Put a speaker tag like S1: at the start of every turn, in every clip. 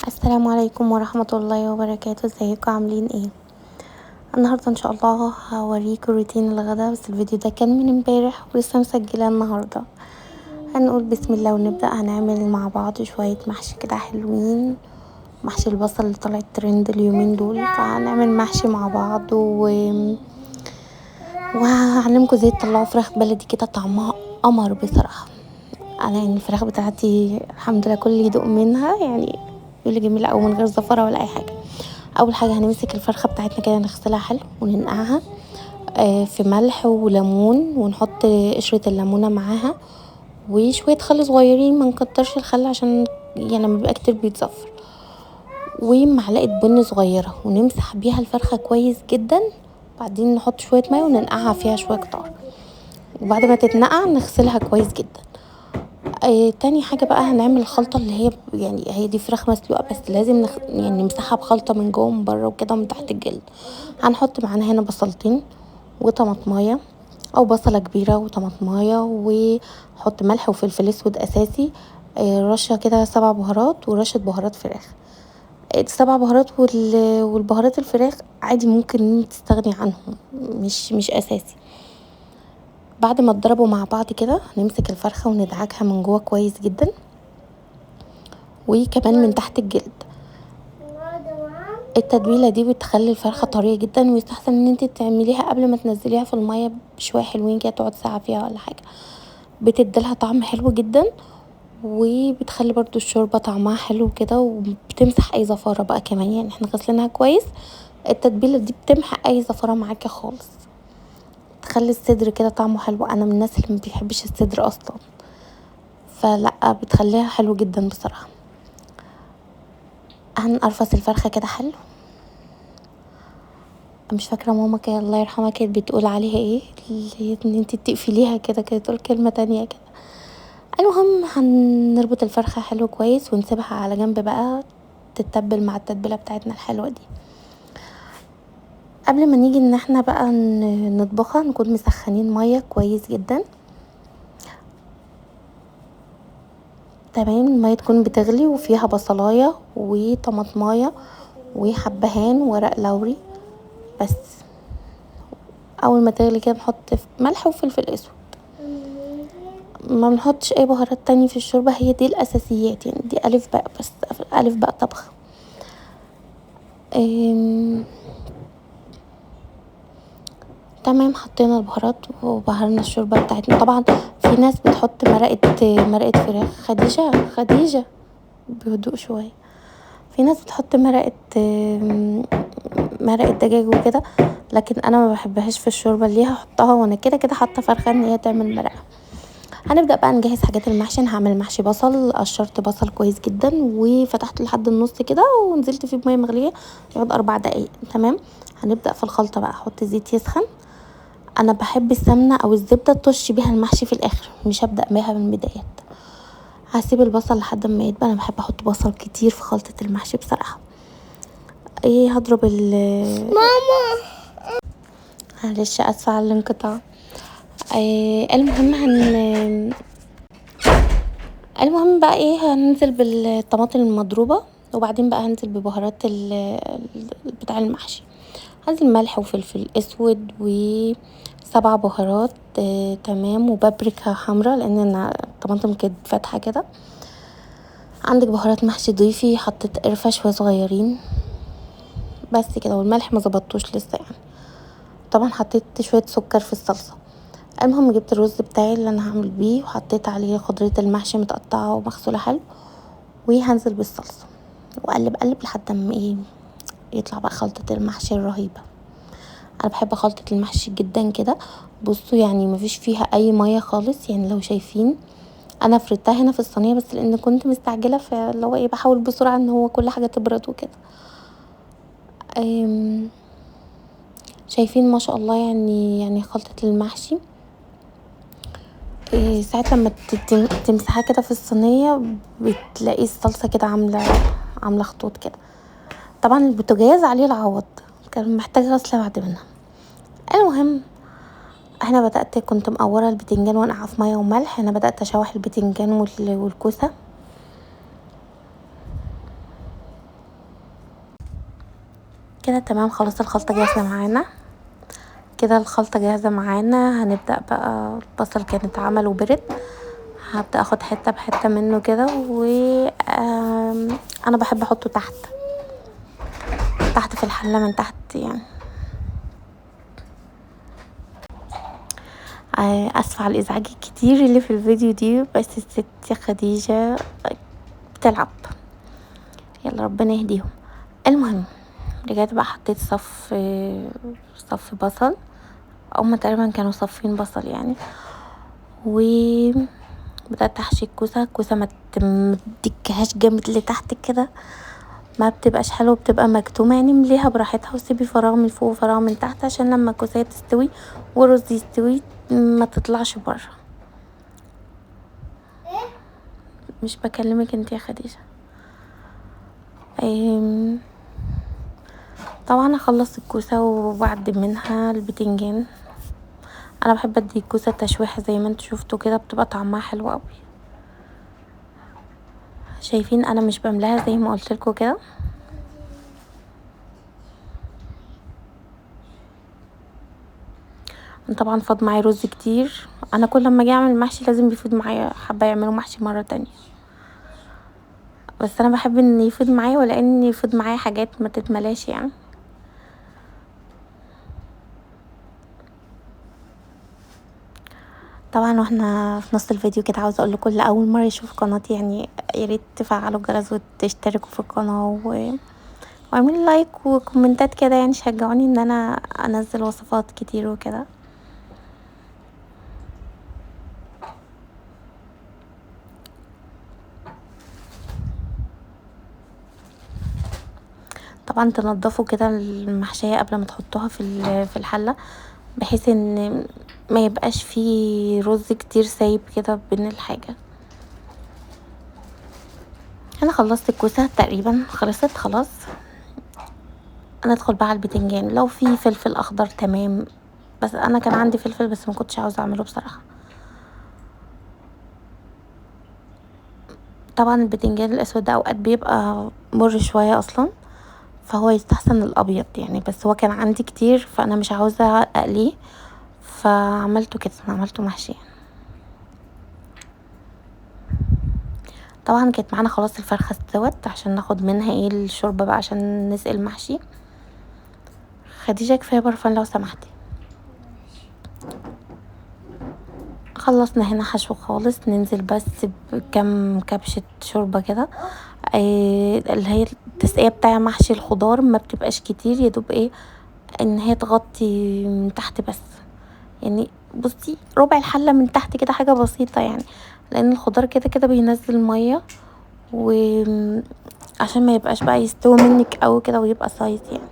S1: السلام عليكم ورحمة الله وبركاته. ازيكم عاملين ايه؟ النهاردة ان شاء الله هوريكم روتين الغدا، بس الفيديو ده كان من امبارح ولسه مسجلاه النهاردة. هنقول بسم الله ونبدأ. هنعمل مع بعض شوية محشي كده حلوين، محشي البصل اللي طلع ترند اليومين دول، فهنعمل محشي مع بعض وهعلمكم ازاي تطلعوا فراخ بلدي كده طعمها قمر بصراحة. انا يعني الفراخ بتاعتي الحمد لله كل اللي يدوق منها يعني يقول لي جميله او من غير زفره ولا اي حاجه. اول حاجه هنمسك الفرخه بتاعتنا كده نغسلها حلو وننقعها في ملح وليمون، ونحط قشره الليمونه معاها وشويه خل صغيرين، ما نكترش الخل عشان يعني لما بيبقى كتير بيتزفر، ومعلقه بن صغيره، ونمسح بيها الفرخه كويس جدا. بعدين نحط شويه ميه وننقعها فيها شويه كتار، وبعد ما تتنقع نغسلها كويس جدا. تاني حاجة بقى هنعمل الخلطة اللي هي يعني هي دي فراخ مسلوقة، بس لازم يعني نمسحها بخلطة من جوه ومن بره وكده ومن تحت الجلد. هنحط معانا هنا بصلتين وطماطمايه او بصلة كبيرة وطماطمايه، وحط ملح وفلفل اسود اساسي، رشة كده 7 بهارات ورشة بهارات فراخ. 7 بهارات والبهارات الفراخ عادي ممكن تستغني عنهم، مش اساسي. بعد ما تضربوا مع بعض كده نمسك الفرخة وندعكها من جوه كويس جدا وكمان من تحت الجلد. التتبيله دي بتخلي الفرخه طريه جدا، ويستحسن ان انت تعمليها قبل ما تنزليها في الميه بشويه حلوين كده، تقعد ساعه فيها ولا حاجه، بتديلها طعم حلو جدا، وبتخلي برضو الشوربه طعمها حلو كده، وبتمسح اي زفاره بقى كمان. يعني احنا غسلناها كويس، التتبيله دي بتمحى اي زفاره معاكي خالص، تخلي الصدر كده طعمه حلو. انا من الناس اللي ما بيحبش الصدر اصلا، فلا بتخليها حلو جدا بصراحه. هنقرفص الفرخه كده حلو. مش فاكره ماما كان الله يرحمها كانت بتقول عليها ايه، اللي ان انت تقفليها كده، كانت تقول كلمه تانية كده. المهم هنربط الفرخه حلو كويس ونسيبها على جنب بقى تتبل مع التتبيله بتاعتنا الحلوه دي. قبل ما نيجي ان احنا بقى نطبخها نكون مسخنين ميه كويس جدا. تمام، الميه تكون بتغلي وفيها بصلايه وطماطمايه وحبهان ورق لوري بس. اول ما تغلي كده نحط ملح وفلفل اسود، ما بنحطش اي بهارات تانية في الشوربة، هي دي الاساسيات يعني، دي الف باء بس، الف باء طبخ. تمام، حطينا البهارات وبهرنا الشوربة بتاعتنا. طبعا في ناس بتحط مرقة فراخ، خديجة بهدوء شوية. في ناس بتحط مرقة دجاج وكده، لكن انا ما بحبهاش في الشوربة. اللي هحطها وانا كده كده حاطه فرخة ان هي تعمل مرقة. هنبدأ بقى نجهز حاجات المحشي. انا هعمل محشي بصل، قشرت بصل كويس جدا وفتحته لحد النص كده ونزلت فيه بميه مغليه يقعد 4 دقايق. تمام، هنبدأ في الخلطه بقى. احط زيت يسخن، انا بحب السمنه او الزبده تطش بيها المحشي في الاخر، مش هبدأ بيها من البدايات. هسيب البصل لحد ما يدبل، انا بحب احط بصل كتير في خلطه المحشي بصراحه. هضرب ماما، معلش اسفه على الانقطاع. المهم بقى هننزل بالطماطم المضروبه، وبعدين بقى هنزل ببهارات بتاع المحشي. هنزل ملح وفلفل اسود و7 بهارات تمام، وبابريكا حمراء لان انا الطماطم كانت فاتحه كده. عندك بهارات محشي ضيفي، حطيت قرفه شويه صغيرين بس كده، والملح ما ظبطوش لسه يعني. طبعا حطيت شويه سكر في الصلصه. المهم جبت الرز بتاعي اللي انا هعمل بيه، وحطيت عليه خضرة المحشي متقطعه ومغسوله حلو، وهنزل بالصلصه وقلب لحد ما يطلع بقى خلطه المحشي الرهيبه. انا بحب خلطه المحشي جدا كده. بصوا يعني مفيش فيها اي ميه خالص، يعني لو شايفين انا فردتها هنا في الصينيه بس لان كنت مستعجله، فاللي هو بحاول بسرعه ان هو كل حاجه تبرد وكده. شايفين ما شاء الله يعني خلطه المحشي ساعه لما تمسحها كده في الصينيه بتلاقي الصلصه كده عامله خطوط كده. طبعا البوتاجاز عليه العوض، كان محتاج غسله بعد منها. المهم انا كنت مقوره البتنجان ونقعه في ميه وملح. انا بدات اشوح البتنجان والكوسه. كده تمام. خلاص الخلطة جاهزة معانا. كده الخلطة جاهزة معانا. هنبدأ بقى، البصل كان اتعمل وبرد، هبدأ اخد حتة بحتة منه كده، و انا بحب احطه تحت في الحلة من تحت يعني. اسفة على الازعاج الكتير اللي في الفيديو دي، بس الست خديجة بتلعب، يلا ربنا يهديهم. المهم رجعت بقى حطيت صف بصل، هما تقريبا كانوا صفين بصل يعني، وبدأت احشي الكوسة ما تدكهاش جامد لتحت كده، ما بتبقاش حلوه، بتبقى مكتومه يعني. مليها براحتها وسيبي فراغ من فوق وفراغ من تحت، عشان لما الكوسه تستوي والرز يستوي ما تطلعش بره. مش بكلمك انت يا خديجه. طبعا اخلص الكوسه وبعد منها البتنجان. انا بحب ادي الكوسه تشويحه زي ما انتوا شفتوا كده، بتبقى طعمها حلو قوي. شايفين انا مش بملاها زي ما قلت لكم كده. طبعا فاض معايا رز كتير، انا كل لما اجي اعمل محشي لازم بيفيد معايا، حابه يعملوا محشي مره تانية، بس انا بحب ان يفيد معايا، ولا ان يفيد معايا حاجات ما تتملاش يعني. طبعا واحنا في نص الفيديو كده عاوزه اقول لكم اللي اول مره يشوف قناتي يعني يا ريت تفعلوا الجرس وتشتركوا في القناه، واعملوا لايك وكومنتات كده يعني، شجعوني ان انا انزل وصفات كتير وكده. طبعا تنضفوا كده المحشيه قبل ما تحطوها في الحله، بحيث ان ما يبقاش فيه رز كتير سايب كده بين الحاجه. انا خلصت الكوسه تقريبا، خلصت خلاص. انا ادخل بقى على البتنجان، لو في فلفل اخضر تمام، بس انا كان عندي فلفل بس ما كنتش عاوزه اعمله بصراحه. طبعا البتنجان الاسود ده اوقات بيبقى مر شويه اصلا، فهو يستحسن الابيض يعني، بس هو كان عندي كتير فانا مش عاوزه اقليه، فعملته كده، عملته محشي. طبعا كانت معانا خلاص الفرخه استوت، عشان ناخد منها ايه الشوربه بقى عشان نسقي المحشي. خديجه كفايه برفان لو سمحتي. خلصنا هنا حشو خالص، ننزل بس بكم كبشة شوربة كده، اللي هي التسقية بتاع محشي الخضار ما بتبقاش كتير، يدوب ايه ان هي تغطي من تحت بس يعني. بصي ربع الحلة من تحت كده، حاجة بسيطة يعني، لان الخضار كده كده بينزل مية، وعشان ما يبقاش بقى يستوي منك قوي كده ويبقى سايز يعني.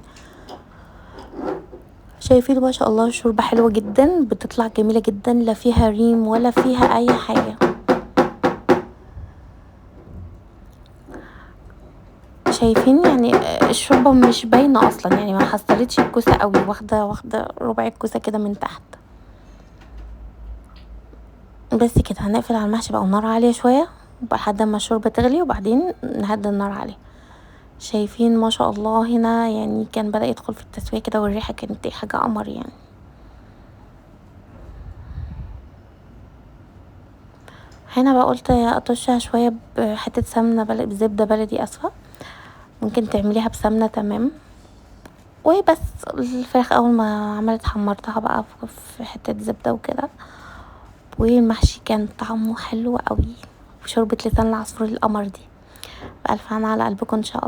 S1: شايفين ما شاء الله الشوربة حلوة جدا، بتطلع جميلة جدا، لا فيها ريم ولا فيها اي حاجة. شايفين يعني الشوربة مش باينة اصلا يعني، ما حصلتش الكوسة قوي، واخدة ربع الكوسة كده من تحت. بس كده هنقفل على المحشي بقى والنار عالية شوية لحد ما الشوربة تغلي، وبعدين نهدي النار عليه. شايفين ما شاء الله هنا يعني كان بدأ يدخل في التسوية كده، والريحة كانت حاجة قمر يعني. هنا بقى قلت اطشها شوية بحتة سمنة بزبدة بلدي، اسفة، ممكن تعمليها بسمنة تمام. وبس الفراخ اول ما عملت حمرتها بقى في حتة زبدة وكده، والمحشي كان طعمه حلو قوي، وشوربة لسان العصفور القمر دي بألف هنا على قلبكم ان شاء الله.